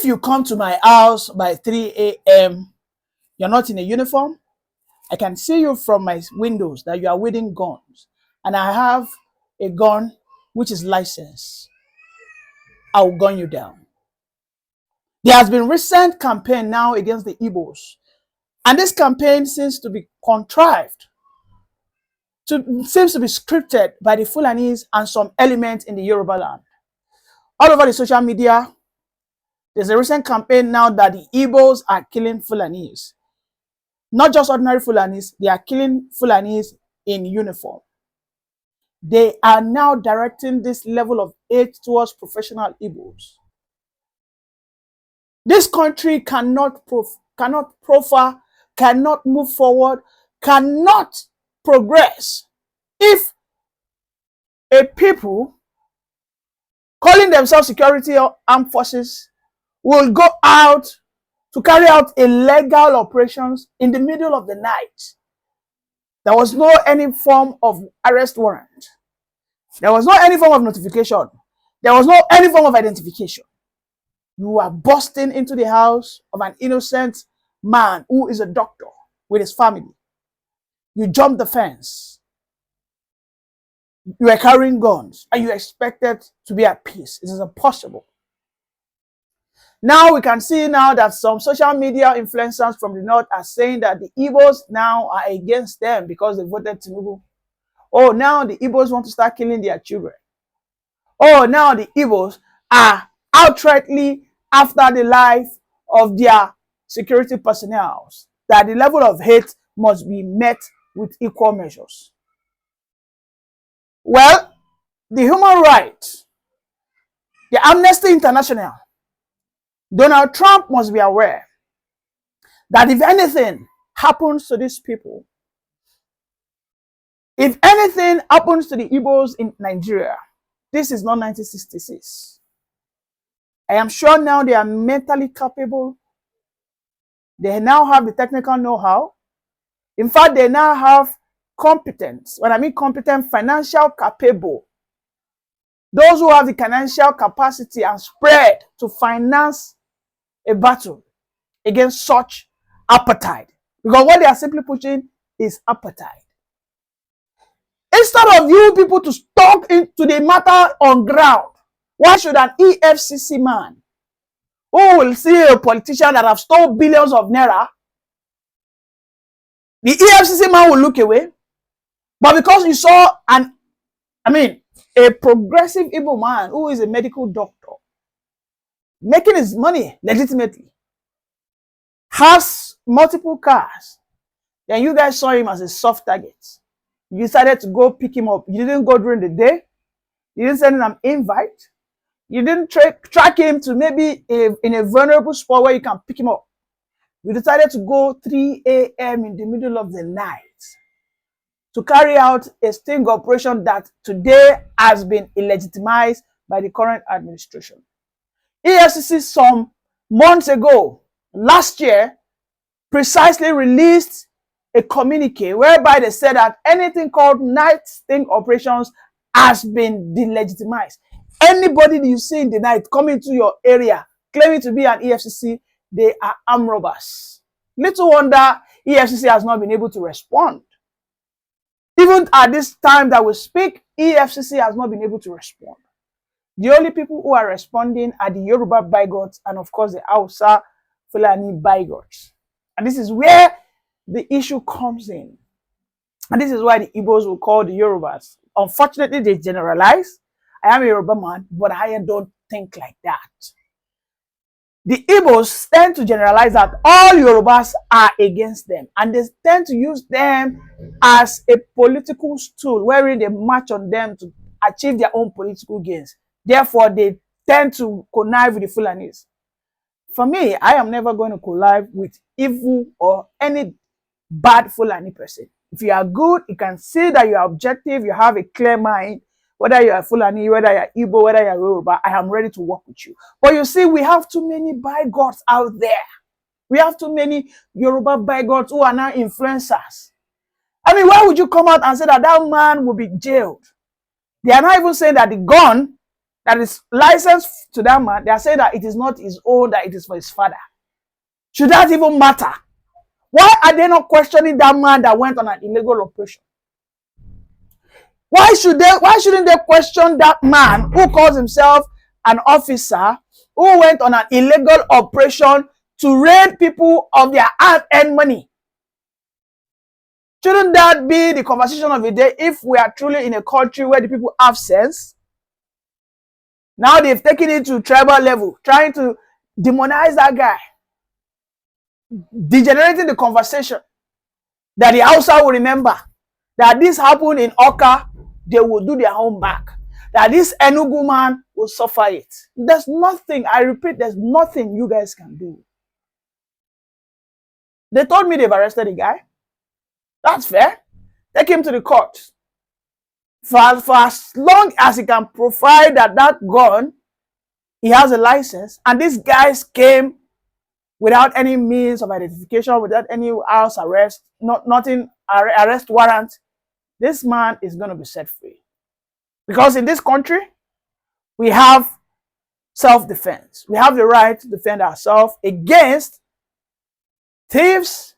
If you come to my house by 3 a.m., you're not in a uniform, I can see you from my windows that you are wielding guns. And I have a gun which is licensed. I will gun you down. There has been recent campaign now against the Igbos. And this campaign seems to be contrived. Seems to be scripted by the Fulanis and some elements in the Yoruba land. All over the social media, there's a recent campaign now that the Igbos are killing Fulanis. Not just ordinary Fulanis, they are killing Fulanis in uniform. They are now directing this level of hate towards professional Igbos. This country cannot proffer, cannot move forward, cannot progress if a people calling themselves security or armed forces will go out to carry out illegal operations in the middle of the night. There was no any form of arrest warrant. There was no any form of notification. There was no any form of identification. You are busting into the house of an innocent man who is a doctor with his family. You jumped the fence. You are carrying guns and you expected to be at peace. It is impossible. Now we can see now that some social media influencers from the north are saying that the Igbos now are against them because they voted Tinubu. Oh, now the Igbos want to start killing their children. Oh, now the Igbos are outrightly after the life of their security personnel. That the level of hate must be met with equal measures. Well, the human rights, the Amnesty International, Donald Trump must be aware that if anything happens to these people, if anything happens to the Igbos in Nigeria, this is not 1966. I am sure now they are mentally capable. They now have the technical know-how. In fact, they now have competence. When I mean competent, financial capable. Those who have the financial capacity and spread to finance a battle against such appetite. Because what they are simply pushing is appetite. Instead of you people to talk into the matter on ground, why should an EFCC man who will see a politician that have stolen billions of naira, the EFCC man will look away? But because you saw a progressive Igbo man who is a medical doctor making his money legitimately, has multiple cars, then you guys saw him as a soft target. You decided to go pick him up. You didn't go during the day. You didn't send him an invite. You didn't track him to maybe in a vulnerable spot where you can pick him up. You decided to go 3 a.m. in the middle of the night to carry out a sting operation that today has been illegitimized by the current administration. EFCC some months ago, last year, precisely released a communique whereby they said that anything called night sting operations has been delegitimized. Anybody that you see in the night coming to your area claiming to be an EFCC, they are armed robbers. Little wonder EFCC has not been able to respond. Even at this time that we speak, EFCC has not been able to respond. The only people who are responding are the Yoruba bigots and of course the Hausa Fulani bigots. And this is where the issue comes in. And this is why the Igbos will call the Yorubas. Unfortunately, they generalize. I am a Yoruba man, but I don't think like that. The Igbos tend to generalize that all Yorubas are against them. And they tend to use them as a political tool wherein they march on them to achieve their own political gains. Therefore, they tend to connive with the Fulanis. For me, I am never going to connive with evil or any bad Fulani person. If you are good, you can see that you are objective, you have a clear mind, whether you are Fulani, whether you are Igbo, whether you are Yoruba, I am ready to work with you. But you see, we have too many bigots out there. We have too many Yoruba bigots who are now influencers. I mean, why would you come out and say that that man will be jailed? They are not even saying that the gun that is licensed to that man, they are saying that it is not his own, that it is for his father. Should that even matter? Why are they not questioning that man that went on an illegal operation? Why shouldn't they question that man who calls himself an officer who went on an illegal operation to raid people of their hard-earned money? Shouldn't that be the conversation of the day if we are truly in a country where the people have sense? Now they've taken it to tribal level, trying to demonize that guy, degenerating the conversation that the Hausa will remember that this happened in Oka, they will do their own back. That this Enugu man will suffer it. There's nothing, I repeat, there's nothing you guys can do. They told me they've arrested the guy. That's fair. Take him to the court. For as long as he can provide that gun, he has a license, and these guys came without any means of identification, without any house arrest, nothing, arrest warrant, this man is going to be set free. Because in this country, we have self-defense. We have the right to defend ourselves against thieves,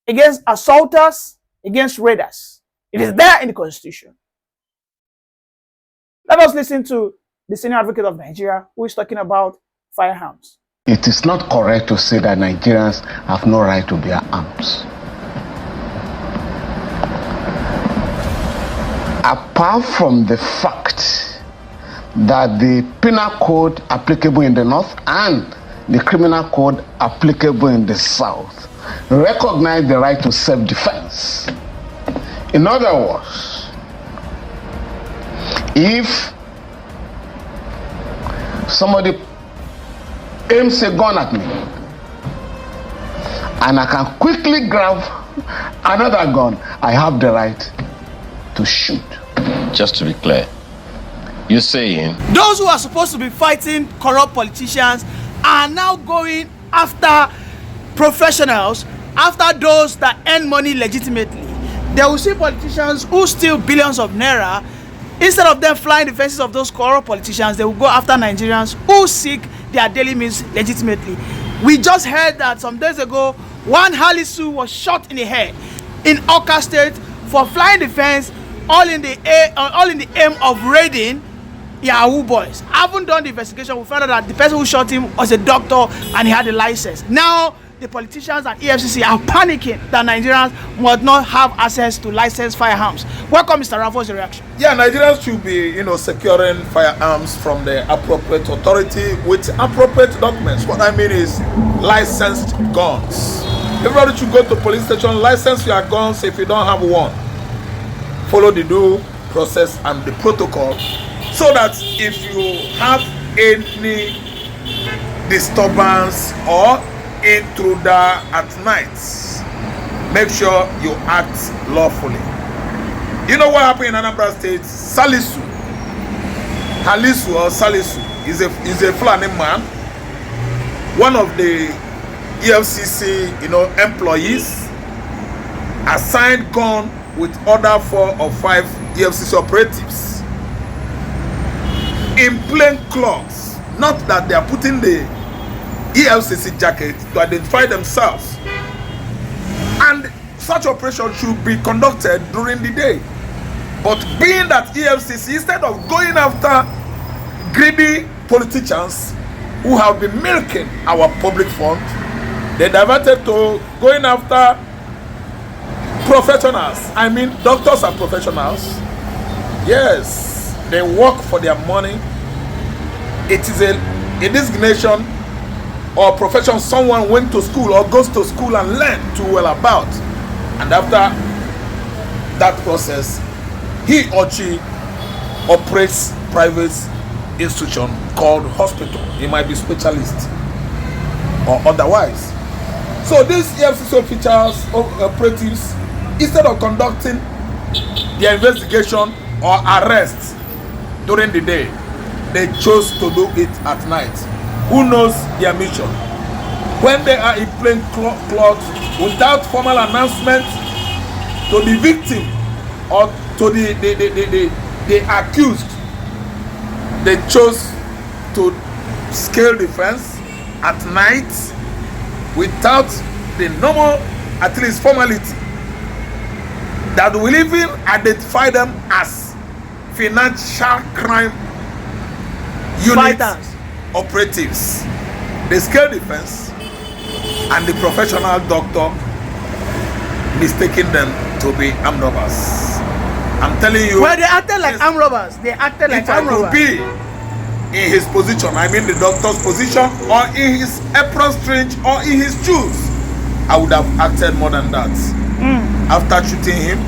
against assaulters, against raiders. It is there in the Constitution. Let us listen to the senior advocate of Nigeria who is talking about firearms. It is not correct to say that Nigerians have no right to bear arms. Apart from the fact that the penal code applicable in the north and the criminal code applicable in the south recognize the right to self-defense. In other words, if somebody aims a gun at me and I can quickly grab another gun, I have the right to shoot. Just to be clear, you're saying those who are supposed to be fighting corrupt politicians are now going after professionals, after those that earn money legitimately. They will see politicians who steal billions of naira. Instead of them flying the faces of those corrupt politicians, they will go after Nigerians who seek their daily means legitimately. We just heard that some days ago, one Halisu was shot in the head in Oka State for flying the fence, all in the aim of raiding Yahoo boys. I haven't done the investigation. We found out that the person who shot him was a doctor and he had a license. Now the politicians and EFCC are panicking that Nigerians must not have access to licensed firearms. Welcome, Mr. Rafo's reaction. Yeah, Nigerians should be, securing firearms from the appropriate authority with appropriate documents. What I mean is licensed guns. Everybody should go to police station, license your guns if you don't have one. Follow the due process and the protocol, so that if you have any disturbance or intruder at night, make sure you act lawfully. You know what happened in Anambra State? Halisu or Salisu is a Fulani man, one of the EFCC employees, assigned gun with other 4 or 5 EFCC operatives in plain clothes. Not that they are putting the EFCC jacket to identify themselves. And such operation should be conducted during the day. But being that EFCC, instead of going after greedy politicians who have been milking our public fund, they diverted to going after professionals. I mean, doctors are professionals. Yes, they work for their money. It is a designation or profession someone went to school or goes to school and learned too well about. And after that process, he or she operates private institution called hospital. He might be specialist or otherwise. So these EFCC officials or operatives, instead of conducting their investigation or arrest during the day, they chose to do it at night. Who knows their mission? When they are in plain clothes, without formal announcement to the victim or to the accused, they chose to scale the fence at night without the normal, at least formality, that will even identify them as financial crime unit Fighters. operatives. They scale the fence, and the professional doctor mistaking them to be armed robbers. I'm telling you. Well, they acted like armed robbers. They acted like If I armed could robbers. be in his position, I mean the doctor's position, or in his apron string, or in his shoes, I would have acted more than that. After shooting him,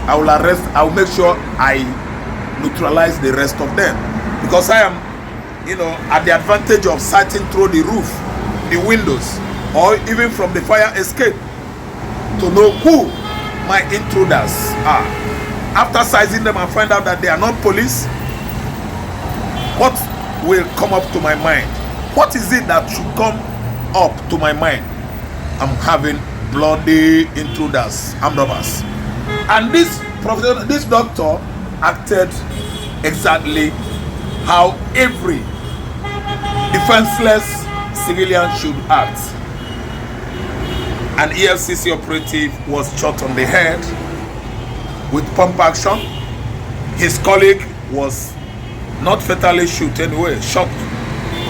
I will arrest, I will make sure I neutralize the rest of them, because I am, at the advantage of sighting through the roof, the windows, or even from the fire escape, to know who my intruders are. After sizing them and find out that they are not police, what will come up to my mind? What is it that should come up to my mind? I'm having bloody intruders, armed robbers. And this doctor acted exactly how every defenseless civilian should act. An EFCC operative was shot on the head with pump action. His colleague was not fatally shot anyway, shot,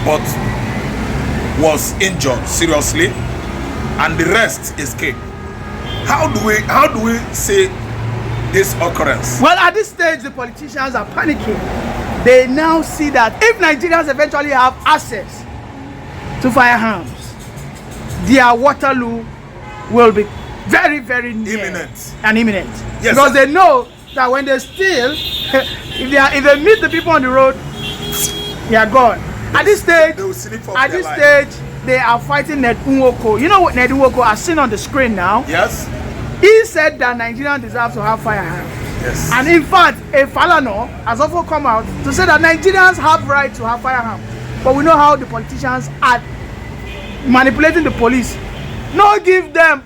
but was injured seriously, and the rest escaped. How do we say this occurrence? Well, at this stage, the politicians are panicking. They now see that if Nigerians eventually have access to firearms, their Waterloo will be very, very near Imminent. and imminent. Yes, because sir. they know that when they steal, if they meet the people on the road, they are gone. At this stage, They will sleep off at their this life. stage, they are fighting Ned Nwoko. You know what Ned Nwoko has seen on the screen now? Yes? He said that Nigerians deserve to have firearms. Yes. And in fact, a Fulani has also come out to say that Nigerians have right to have firearms. But we know how the politicians are manipulating the police. No, give them.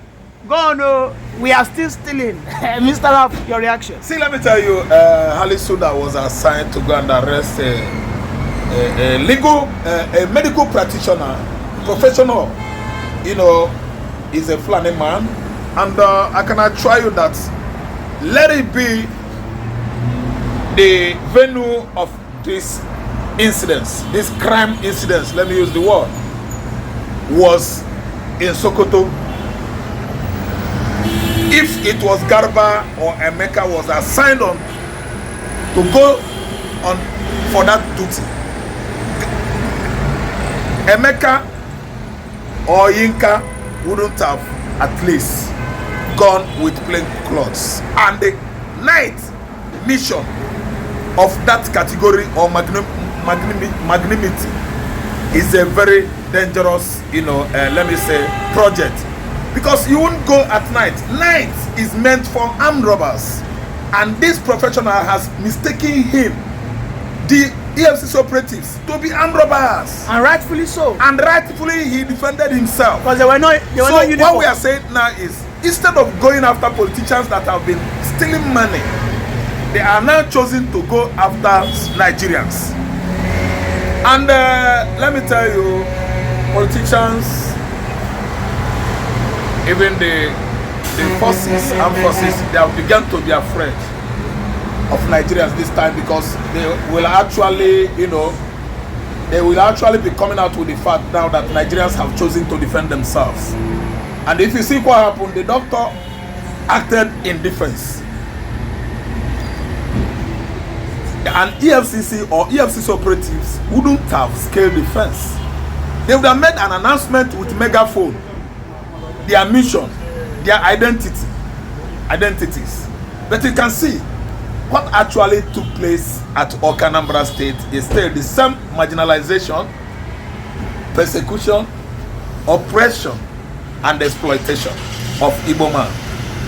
Go no, we are still stealing. Mr. Raf, your reaction. See, let me tell you, Hali Suda was assigned to go and arrest a medical practitioner, professional. He's a Fulani man. And I can assure you that let it be the venue of this incidents, this crime incidents, let me use the word, was in Sokoto. If it was Garba or Emeka was assigned on to go on for that duty, Emeka or Yinka wouldn't have at least gone with plain clothes. And the night mission of that category or magnanimity is a very dangerous, let me say, project, because you won't go at night. Night is meant for armed robbers, and this professional has mistaken him, the EFCC operatives, to be armed robbers, And rightfully so. and rightfully he defended himself. Because they were not So uniform. what we are saying now is, instead of going after politicians that have been stealing money, they are now choosing to go after Nigerians. And let me tell you, politicians, even the forces, armed forces, they have begun to be afraid of Nigerians this time, because they will actually, they will actually be coming out with the fact now that Nigerians have chosen to defend themselves. And if you see what happened, the doctor acted in defense. And EFCC or EFCC operatives wouldn't have scaled the fence. They would have made an announcement with megaphone, their mission, their identities. But you can see what actually took place at Anambra State is still the same marginalization, persecution, oppression, and exploitation of Igbo man.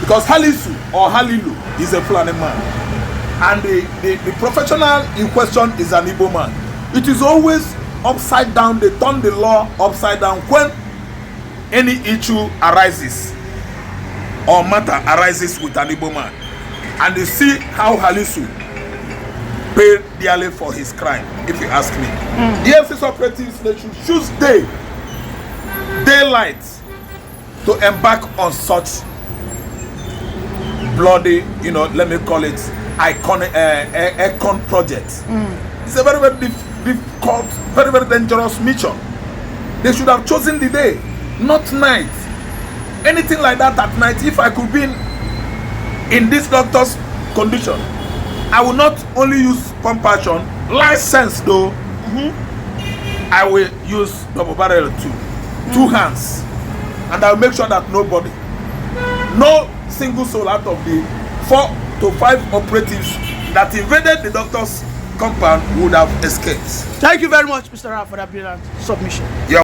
Because Halisu or Halilu is a Fulani man, and the professional in question is an Igbo man. It is always upside down. They turn the law upside down when any issue arises or matter arises with an Igbo man. And you see how Halisu pay dearly for his crime, if you ask me. The EFCC operatives, they should choose daylight to embark on such bloody, let me call it icon project. It's a very, very difficult, very, very dangerous mission. They should have chosen the day, not night. Anything like that at night, if I could be in this doctor's condition, I will not only use compassion, license though, I will use double barrel too. 2 hands. And I'll make sure that nobody, no single soul out of the 4 to 5 operatives that invaded the doctor's compound would have escaped. Thank you very much, Mr. Ra, for that brilliant submission. Yeah.